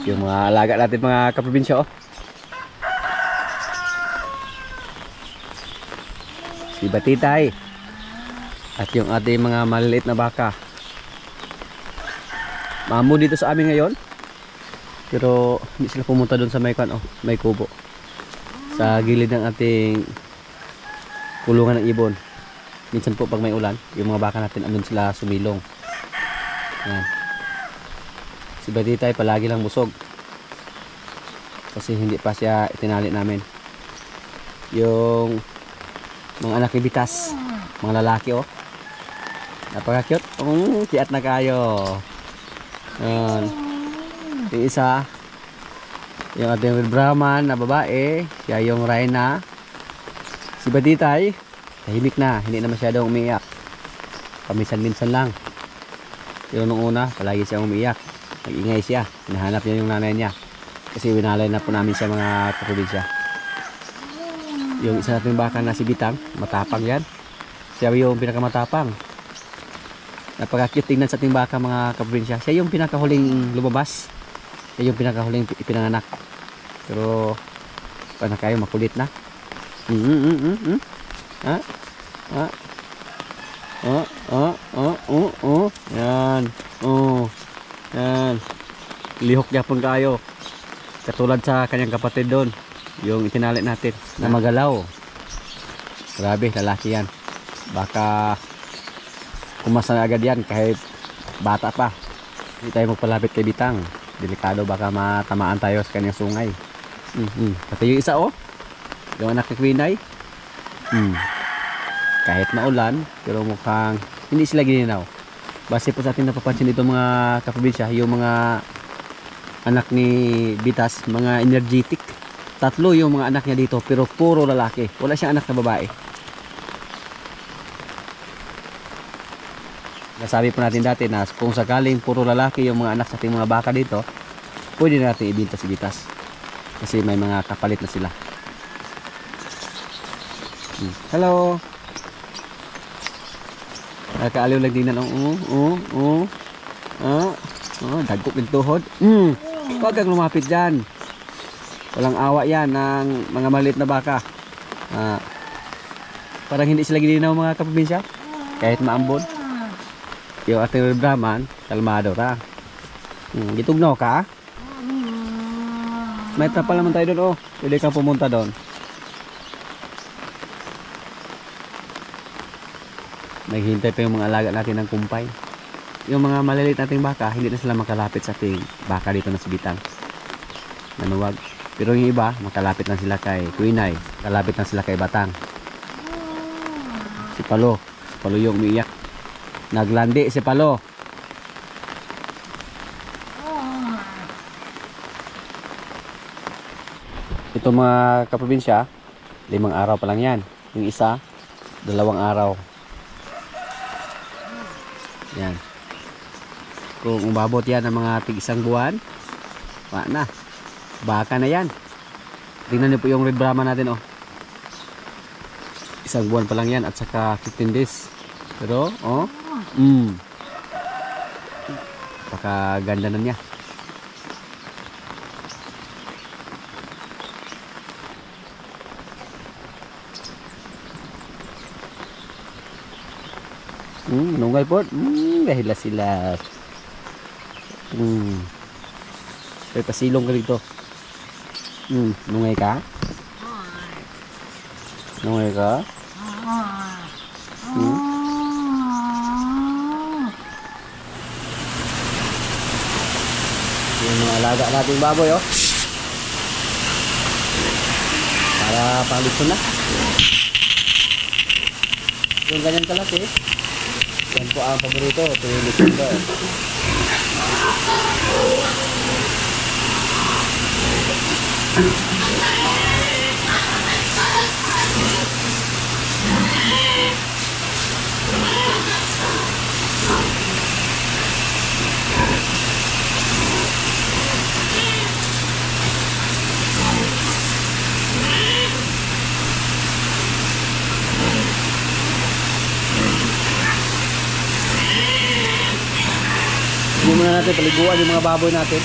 Yung mga alaga natin mga kaprobinsya, oh. Si Batitay. At yung ating mga maliliit na baka. Maamo dito sa amin ngayon. Pero hindi sila pumunta doon sa may kan, oh, may kubo. Sa gilid ng ating kulungan ng ibon. Minsan po pag may ulan, yung mga baka natin andun sila sumilong. Yan. Si Batitay palagi lang busog. Kasi hindi pa siya itinali namin. Yung mga anak ni Bitas, mga lalaki, oh. Napaka-cute. Kiat na kayo. Yan. Yung isa, yung ating Red Brahman na babae, siya yung Rhina. Si Batitay, tahimik na, hindi na masyadong umiiyak. Paminsan-minsan lang. Pero nung una, palagi siya umiiyak. Nag-ingay siya. Hinahanap niya yung nanay niya. Kasi winalay na po namin siya mga kaprobinsya. Yung isa natin baka na si Bitang, matapang yan. Siya yung pinakamatapang. Napaka-cute tingnan sa ating baka mga kaprobinsya. Siya yung pinakahuling lumabas. Siya yung pinakahuling ipinanganak. Pero, paano kayo, makulit na. Ha? Ha? Yan. Yan. Lihok yapon kayo. Katulad sa kanyang kapatid doon. Yung itinali natin na magalaw. Grabe, lalaki yan. Baka kumasa na agad yan kahit bata pa. Hindi tayo magpalapit kay Bitang. Delikado, baka matamaan tayo sa kanyang sungay. Pati yung isa, oh. Yung anak ni Quinay. Kahit maulan, pero mukhang hindi sila gininaw. Base po sa ating napapansin dito mga kaprobinsya, yung mga anak ni Bitas, mga energetic. 3 yung mga anak niya dito, pero puro lalaki. Wala siyang anak na babae. Nasabi po natin dati na kung sakaling puro lalaki yung mga anak sa ating mga baka dito, pwede natin ibinta si Bitas. Kasi may mga kapalit na sila. Hello. Nakaaliw lang din na dagkok yung tuhod. Huwag kang lumapit dyan. Walang awa yan ng mga maliit na baka. Parang hindi sila gininaw mga kaprobinsya. Kahit maambon. Yung ating Red Brahman, kalmado ta. Gitugnaw ka? May trapal naman tayo doon, oh. Pwede kang pumunta doon. Naghihintay pa yung mga alaga natin ng kumpay. Yung mga maliliit nating baka, hindi na sila makalapit sa ating baka dito na si Bitang. Nanuwag. Pero yung iba, makalapit na sila kay Quinay. Makalapit na sila kay Batang. Si Palo. Si Palo yung umiiyak. Naglandi si Palo. Ito mga kaprobinsya, 5 araw pa lang yan. Yung isa, 2 araw. Yan. Kung umabot yan ng mga tig-1 buwan, wala na. Baka na yan. Tingnan niyo po yung Red Brahman natin, oh. 1 buwan pa lang yan at saka 15 days. Pero, oh. Ganda na niya. Nungay po. Dahil sila. May pasilong ka dito. Nungay ka? Nungay ka? Yung mga alaga nating baboy, oh. Para pangluto na. Yung ganyan kalaki, yan po ang paborito. Ito yung luto. Hindi muna natin paliguan yung mga baboy natin.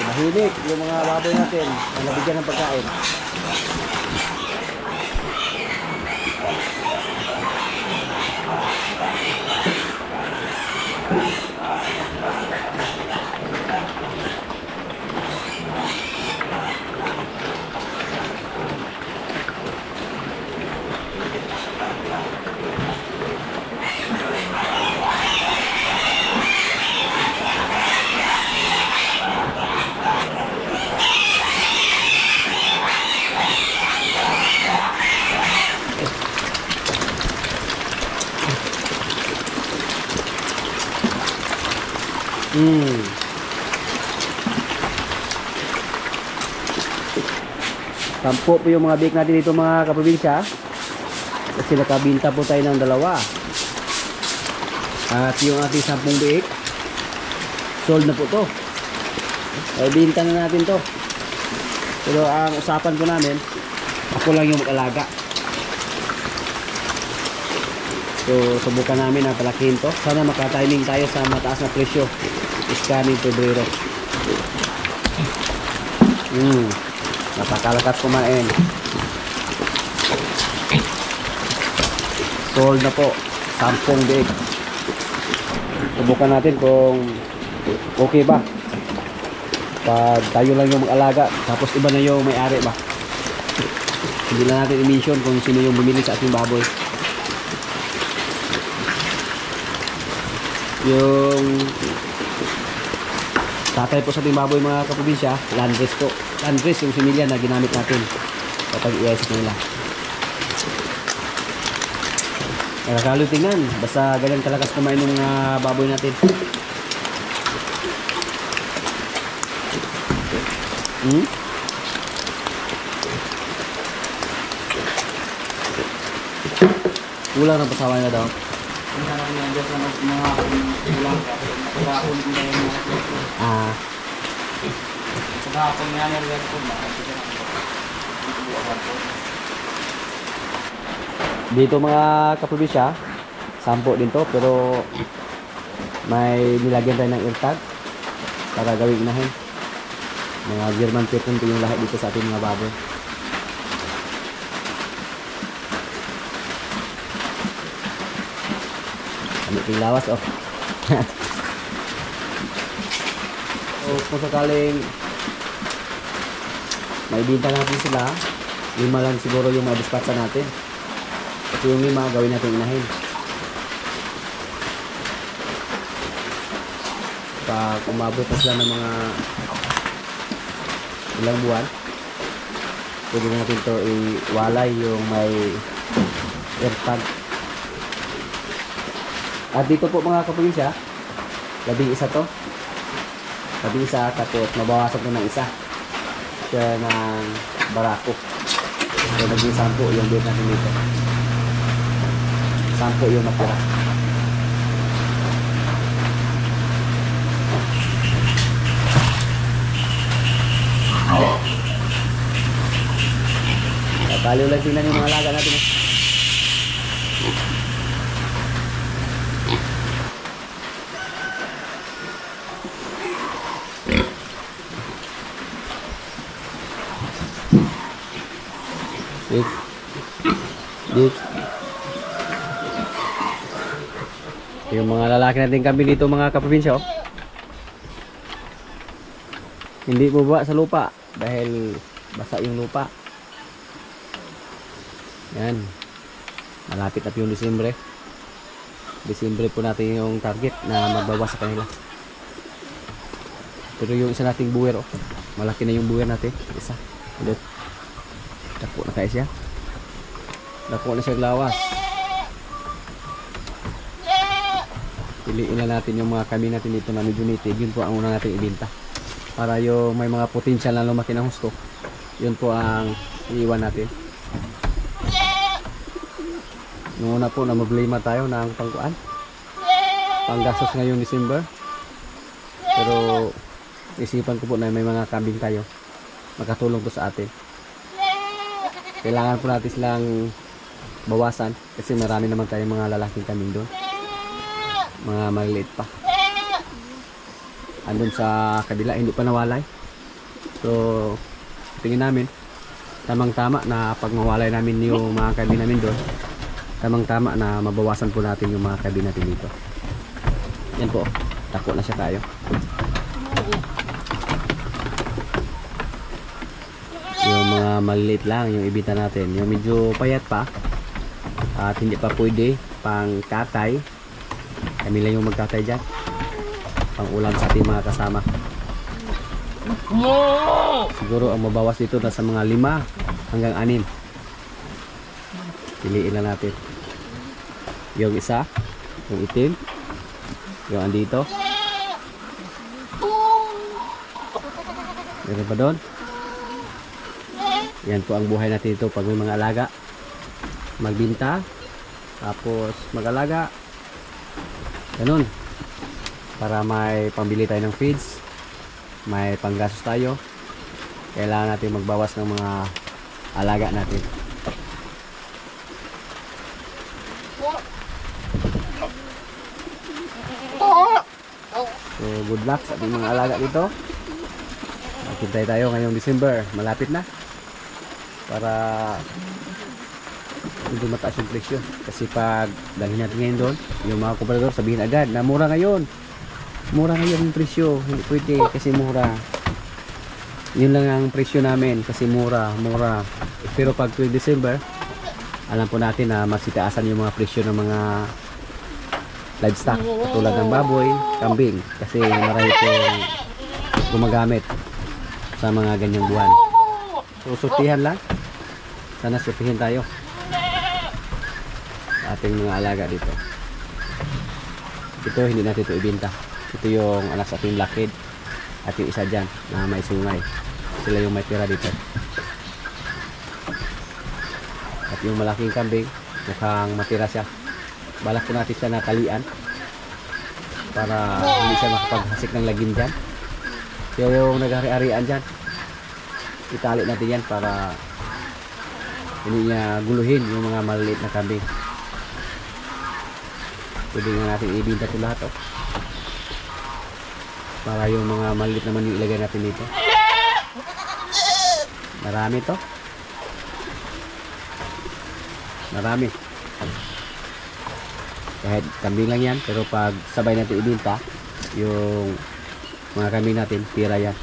Mahilig yung mga baboy natin na nabigyan ng pagkain. Sampo po yung mga bake natin dito mga kaprobinsya. Kasi nakabinta po tayo ng dalawa. At yung ating 10 bake, sold na po to. Ay, binta na natin to. Pero ang usapan po namin, ako lang yung mag-alaga. So, subukan namin na palakihin to. Sana makatiming tayo sa mataas na presyo. Iskaning Pebrero. Napakalakas kumain. Sold na po. 10 big. Subukan natin kung okay ba. Pag tayo lang yung mag-alaga, tapos iba na yung may-ari ba. Hindi lang natin i-mention kung sino yung bumili sa ating baboy. Yung tatay po sa ating baboy mga kaprobinsya, Landres po. Landres yung similya na ginamit natin kapag i-ice nila. Nakakalo tingnan, basta ganyan kalakas kumain ng mga baboy natin. Kulang ng pasawa na daw. Ah. Dito mga kaprobinsya, sampo din to, pero may nilagyan tayo ng airtag para gawing inahin. Mga German Piton yung lahat dito sa ating mga baboy. Kami ting lawas oh. So kung sakaling may binta natin sila, 5 lang siguro yung ma-dispatcha natin. Kasi yung 5 gawin natin inahin. Pag umabot na sila ng mga ilang buwan, pwede natin to iwalay yung may airtag. At dito po mga kaprobinsya, 11 to. 11 tapos mabawasan ko ng isa. Kaya ng barako. So naging 10 yung bait natin dito. 10 yung natira. Paliw lang tingnan yung mga alaga natin. Dik. Yung mga lalaki natin kami dito mga kaprobinsya oh. Hindi baba sa lupa dahil basa yung lupa. Yan. Malapit na po yung Disyembre. Disyembre po natin yung target na magbawas sa kanila. Pero yung isa nating buwer oh. Malaki na yung buwer natin. Isa. Ulit. Dako na kayo siya. Dako na siya lawas. Piliin lang natin yung mga kami natin dito na medyo native. Yun po ang una natin ibenta. Para yung may mga potential na lumaki ng husto. Yun po ang iiwan natin. Noong una po na problema tayo ng pangkuan. Panggastos ngayong December. Pero isipan ko po na may mga kambing tayo. Makatulong to sa atin. Kailangan po natin silang bawasan kasi marami naman tayong mga lalaking kambing doon. Mga maliliit pa. Andun sa kabila, hindi pa nawalay. So, tingin namin, tamang-tama na pag mawalay namin yung mga kambing namin doon, tamang-tama na mabawasan po natin yung mga kambing natin dito. Yan po, tako na siya tayo. Yung mga maliliit lang yung ibita natin. Yung medyo payat pa at hindi pa pwede pang katay, kami lang yung magkatay dyan. Pang ulam sa ating mga kasama. Siguro ang mabawas dito nasa mga 5 hanggang 6. Piliin lang natin. Yung isa, yung itim, yung andito. Meron pa doon. Yan po ang buhay natin dito pag may mga alaga. Magbinta, tapos mag-alaga. Ganun. Para may pambili tayo ng feeds, may panggastos tayo. Kailangan natin magbawas ng mga alaga natin. So good luck sa ating mga alaga dito. Maghintay tayo ngayong December, malapit na. Para hindi mataas yung presyo. Kasi pag dalhin natin ngayon doon, yung mga komprador sabihin agad na mura ngayon. Mura ngayon yung presyo. Hindi pwede kasi mura. Yun lang ang presyo namin kasi mura. Pero pag 12 December, alam po natin na masitaasan yung mga presyo ng mga livestock katulad ng baboy, kambing kasi marami pong gumagamit sa mga ganyang buwan. So sutihan lang. Sana sutihin tayo sa ating mga alaga dito. Ito hindi natin ito ibenta. Ito yung anak sa ating lakid at yung isa dyan na may sungay. Sila yung may tira dito. At yung malaking kambing mukhang matira siya. Balak po natin siya nakalian para hindi siya makapaghasik ng lagim dyan. Kaya yung naghari-harian dyan, itali natin yan para hindi niya guluhin yung mga maliliit na kambing. Pwede nga natin ibinta ito lahat para yung mga maliliit naman yung ilagay natin dito. Marami to. Marami. Kahit kambing lang yan, pero pag sabay natin ibinta yung mga kambing natin, tira yan.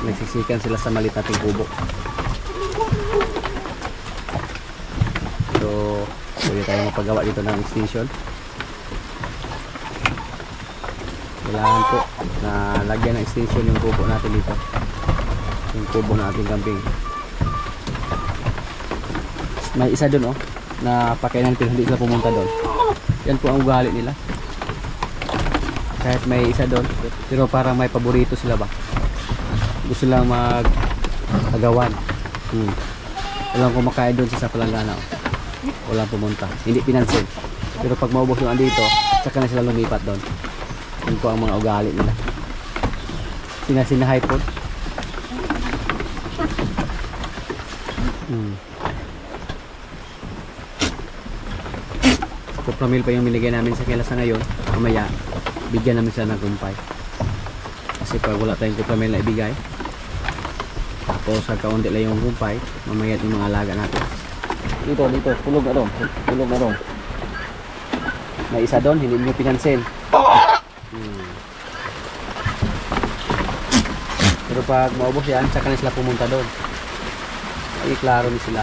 Nagsisikan sila sa maliit nating kubo. So pwede tayo mapagawa dito ng extension. Kailangan po na lagyan ng extension yung kubo natin dito, yung kubo ng ating kambing. May isa doon na pakainan pero hindi sila pumunta doon. Yan po ang ugali nila. Kahit may isa doon, pero parang may paborito sila ba. Gusto lang mag-agawan. Walang kumakain doon sa palanggana. Walang pumunta. Hindi pinansin. Pero pag maubos yung andito, saka na sila lumipat doon. Yan po ang mga ugali nila. Sinasinahay po. Kupramil pa yung binigay namin sa kilasa ngayon. Mamaya, bigyan namin sila ng kumpay. Kasi pag wala tayong kupramil na ibigay, tapos kaunti lang yung kumpay, mamaya yung mga alaga natin. Dito, tulog na doon. Tulog na doon. May isa doon, hindi nyo pinansin. Pero pag maubos yan, saka na sila pumunta doon. Ay, klaro ni sila.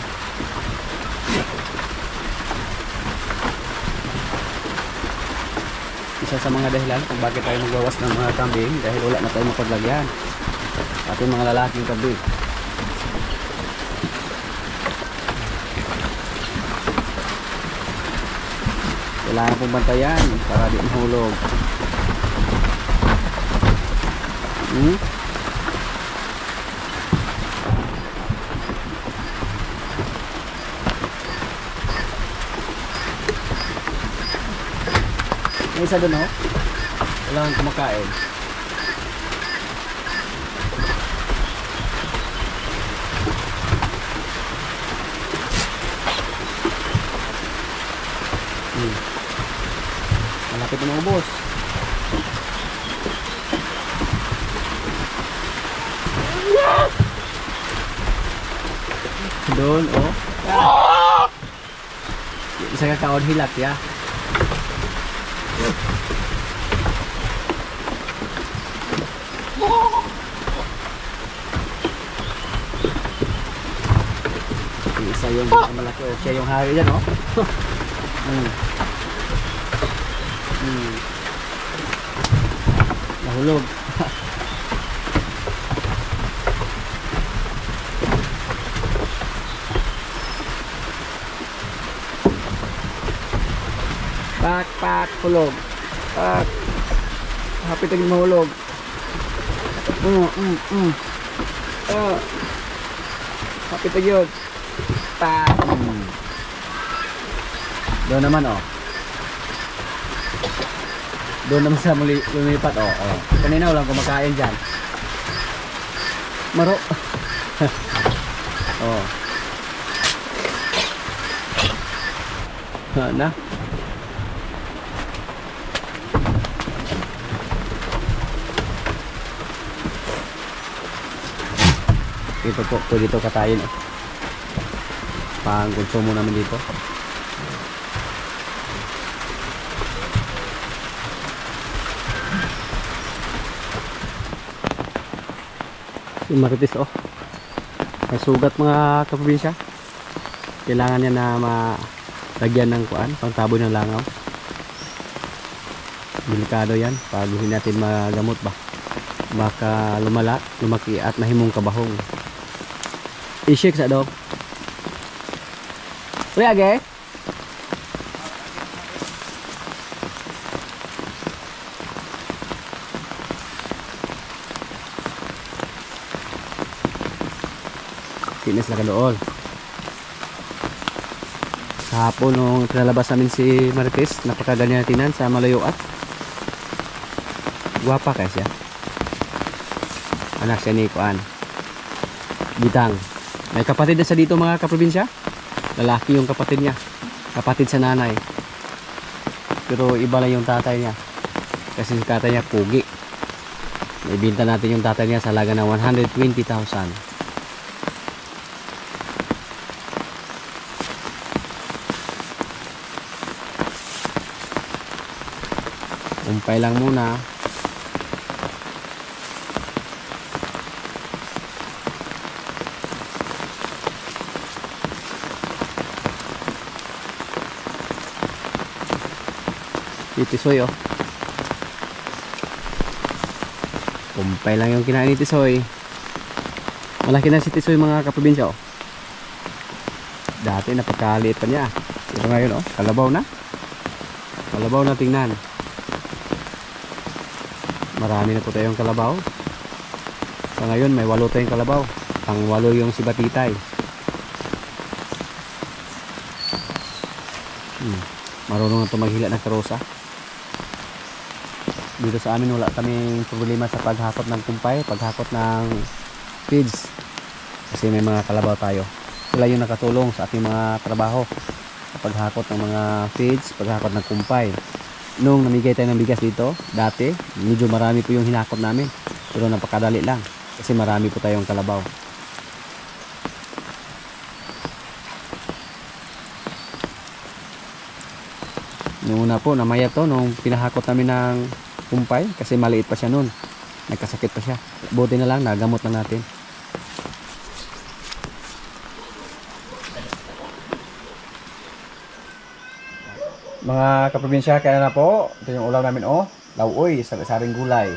Isa sa mga dahilan kung bakit tayo magwawas ng mga kambing dahil wala na tayo mapaglagyan ating mga lalaking kambing. Kailangan pong bantayan para di mahulog. May isa doon kailangan kumakain. Malapit na maubos. Doon isa kakaon hilak ya. Isa yung malaki siya yung hari yan nahulog. Pak, hulog. Pak. Hapit lagi mahulog. Hapit lagi yun. Pak. Doon naman Doon naman sa muli lumipat. Oh. Kanina walang kumakain dyan. Maro. Oh. Na. Ito po, pwede ito katayin. Pang konsumo namin dito. Si Marites may sugat mga kaprobinsya. Kailangan niya na malagyan ng kuan, pangtaboy ng langaw. Delikado yan pag hindi natin magamot ba, baka lumaki at mahimong kabahong. I-shake sa dog. Uy, age. Fitness na kadool. Kahapon nung pinalabas namin si Marites, napakaganyan tinan sa Malayuat. Guwapa kaya siya. Anak siya ni Kuan Bitang. May kapatid na siya dito mga kaprobinsya. Lalaki yung kapatid niya. Kapatid sa nanay. Pero iba lang yung tatay niya. Kasi si tatay niya pugi. Ibinta natin yung tatay niya sa halaga ng 120,000. Umpay lang muna. Titisoy Umpay lang yung kinain ni Tisoy. Malaki na si Tisoy mga kaprobinsya Dati napakaliit pa niya. Pero ngayon kalabaw na. Kalabaw na tingnan. Marami na po tayong kalabaw. Sa ngayon may 8 tayong kalabaw. Ang 8 yung si Batitay. Marunong na ito maghila ng karosa. Dito sa amin wala kaming problema sa paghakot ng kumpay, paghakot ng feeds. Kasi may mga kalabaw tayo. Sila yung nakatulong sa ating mga trabaho. Paghakot ng mga feeds, paghakot ng kumpay. Nung namigay tayo ng bigas dito, dati, medyo marami po yung hinakot namin. Pero napakadali lang. Kasi marami po tayong kalabaw. Noong una po, namaya to, nung pinahakot namin ng kumpay, kasi maliit pa siya noon. Nagkasakit pa siya. Buti na lang, nagamot lang natin. Mga kaprobinsya, kaya na po. Ito yung ulam namin lauoy, saring gulay.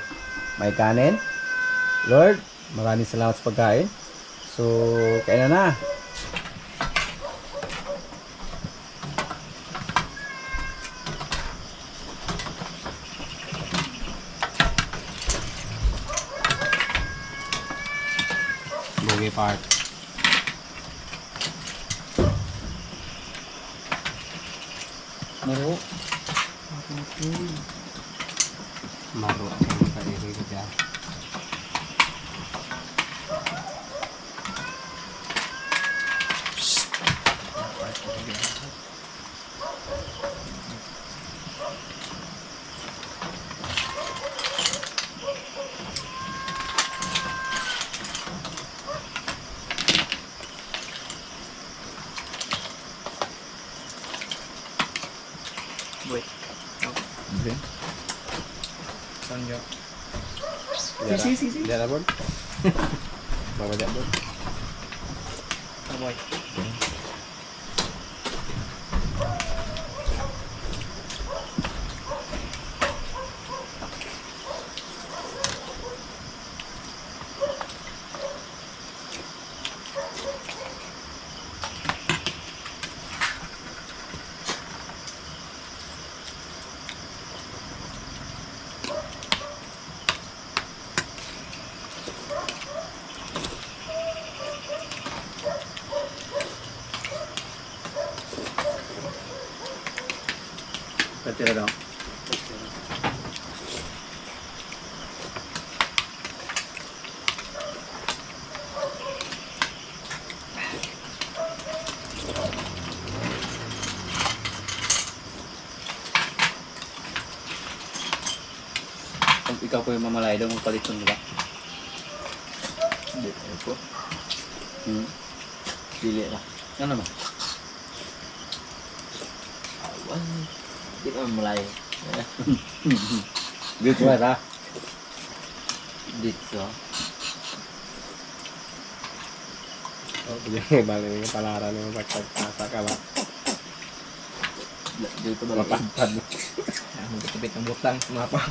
May kanin. Lord, maraming salamat sa pagkain. So, kaya na. Bogey part. Maro. Maro ang kairi dia. Boy. Okay. Tanggap. Si. Dia lah bon. Bawa dia bon. Boy. Kacira daw. ikaw po yung mamalay daw magpaliton, di ba? Hindi, ano po. Pili na. Ano naman? Awan. Hindi naman malay. Dito ba ta? Dito. Oh, jadi balik yung palaran yung pagpagpasa ka ba? Dito ba lang? Mapagpad. Magkatipit ng butang. Mapa.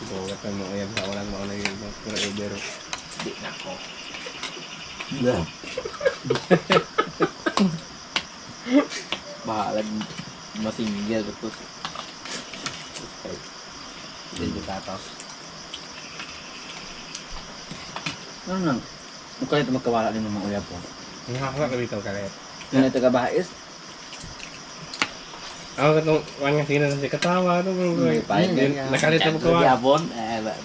Bukat mo yan sa walang mauna yung pura ibero. Hindi na ako. Bahalag masinggil betul. Hindi ka tapos. Ano nang? Mukha ito magkawala din ng mga uyab po. Nakakala ka dito kalit. Yan ito kabahis. Ako katong wanya sina sa si katawa to bro. Nakalito mo kawa. Yapon.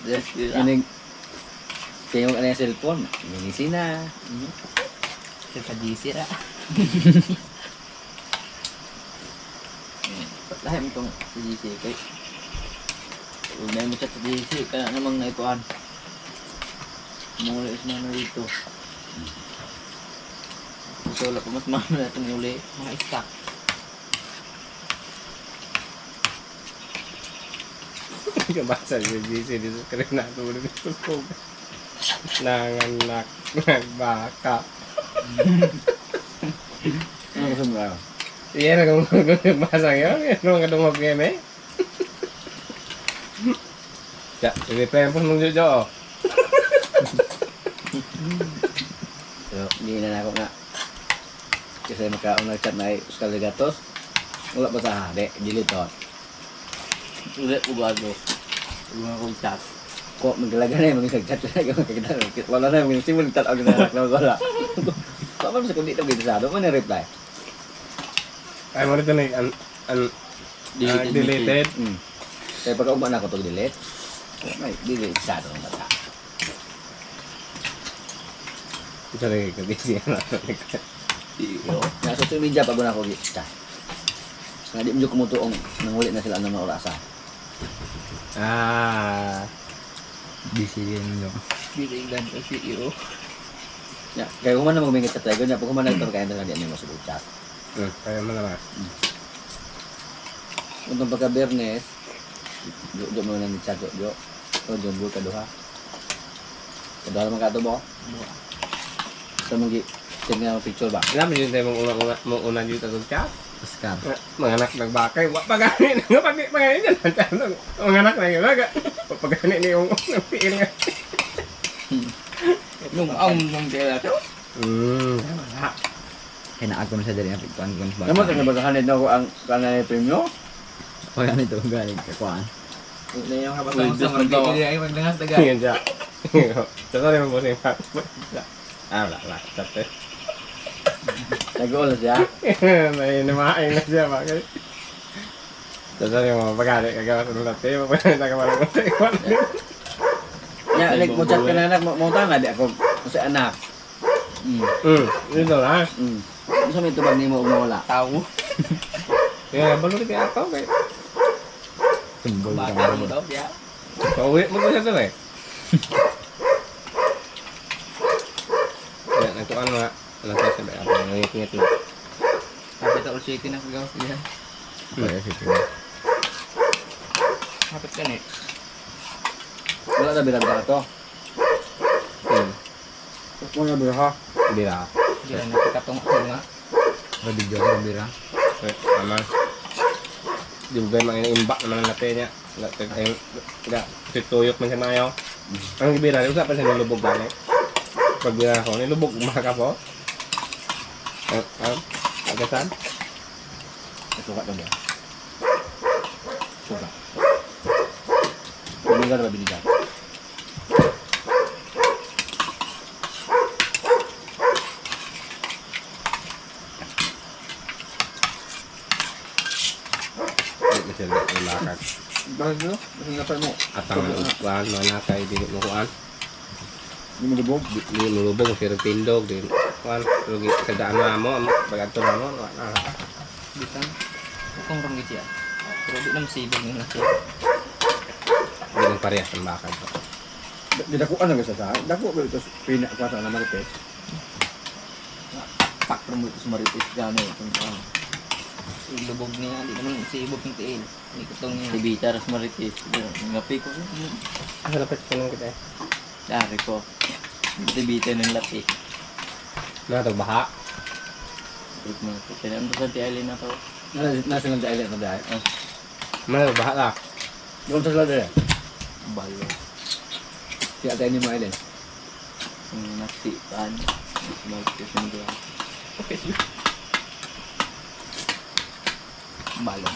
Terus Ini kayo ano yung cellphone. Minisi na. kita jisir ah. Lahat mo itong sa GC kay Unay mo siya sa GC kaya namang naituan. Mula is mana dito. So wala pa mas mahal na itong uli. Mga stock. Kabasa yung GC dito kaya natulog dito ko. Nanganak nagbaka. Ano gusto mo kayo? Iya na kung basa yun. Ano nga dumog game eh. Ya, ini pempos mong jojo. So, hindi na ako nga. Kasi magkaon na chat na Oscar Legatos. Wala pa sa hali. Diliton. Ulit ugado. Mga kong chat. Kok magalaga na yung mga chat na magkakita. Wala na yung simul chat ako na anak na wala. Kok man sa kundi ito gitu sa ano man reply. Ay mo rito na deleted. Kaya pagka umana ko to delete. May delete sa ano ng bata. Ito lagi kabisi na. Iyo. Nga social media pag una ko chat. Nga di mo kumutuong nangulit na sila ng mga orasa. Ah, Bisirin nyo. Bilingan sa CEO. Ya, kaya kung man na magbingit sa tayo, niya pag kumanan ito kaya na di mo sa chat. kaya mo naman. Untuk pagka Bernes, jo mo nang chat jo. O jo bul kaduha. Kaduha naman kato mo. Sa mga tingnan mo picture ba? Alam mo yun tayo mong una dito sa chat? Oscar. Mga anak nagbakay, wag pagani nga pag pagani dyan. Mga anak na yun, wag pagani ni yung piil nga. Nung nung kaya to. Hinaat ko na siya dali ang pagkuhan ko ng Naman sa nabagahanid na ako ang kanay premium. O yan ito, galing kakuhaan. Na yung habang sa mga gigili ay magdangas daga. Yan dyan. Saka rin mo siya. Wala. Sate. Nag-uol siya. May namain na siya. Bakit? Saka rin mo, pagkali kagawa sa nulat kayo. Nagkawalan mo sa ikwan. Ya, like mo chat ka na anak, mo tanga di ako kasi anak. Dito na. Gusto mo ito bag ni mo umawala. Tahu. Kaya baluri kaya ako. Simbol ka Bata mo. mo daw dia. Pauwi mo siya ito eh. Kaya nagtukan mga. Ano siya sabi ako. Nangit-ngit na. Kapit ako city na kagaw siya. Kaya siya. Kapit kan eh. Wala na bilang ka to. Mo na bilang ha. Hindi na. Dia na katong nga. Rabigyo ka ng bira. Tama. Juga mga imbak naman natin niya. Enggak, tutuyok man siya mayo. Ang ibira, usap pa siya nilubog gani. Pag bira ko, nilubog maka po. Agasan? Suka to ba? Suka. Binigyan ba binigyan? Hindi siya nilakad. Bakit no? Kasi napay mo. At ang kuhaan, mga nakay, di mo kuhaan. Hindi mo lubog. Di mo lubog, sir tindog. Kuan, rugi kerjaan mo, baganto na mo, wala na. Bitang. Kung rong siya. Pero di naman sibog nila siya. Hindi nang parehas ang bakal. Didakuan lang sa dako ko ito pinak pa sa Marites. Pak rong ito sa marites gano'n. Lubog niya, di naman sibog ng tiil. Hindi ko itong si Bita ras marites. Ngapi ko. Ang lapit ko nung kita eh. Dari ko. Si Bita ng lapi. Ito, baha. Pinaan ko sa tialin na to. Nasa lang sa island na dahil. Ito, baha lah. Doon sa sila Balo. si ate ni mo island. Yung nasitaan. Nasitaan yung diya. Okay, sige. Balo.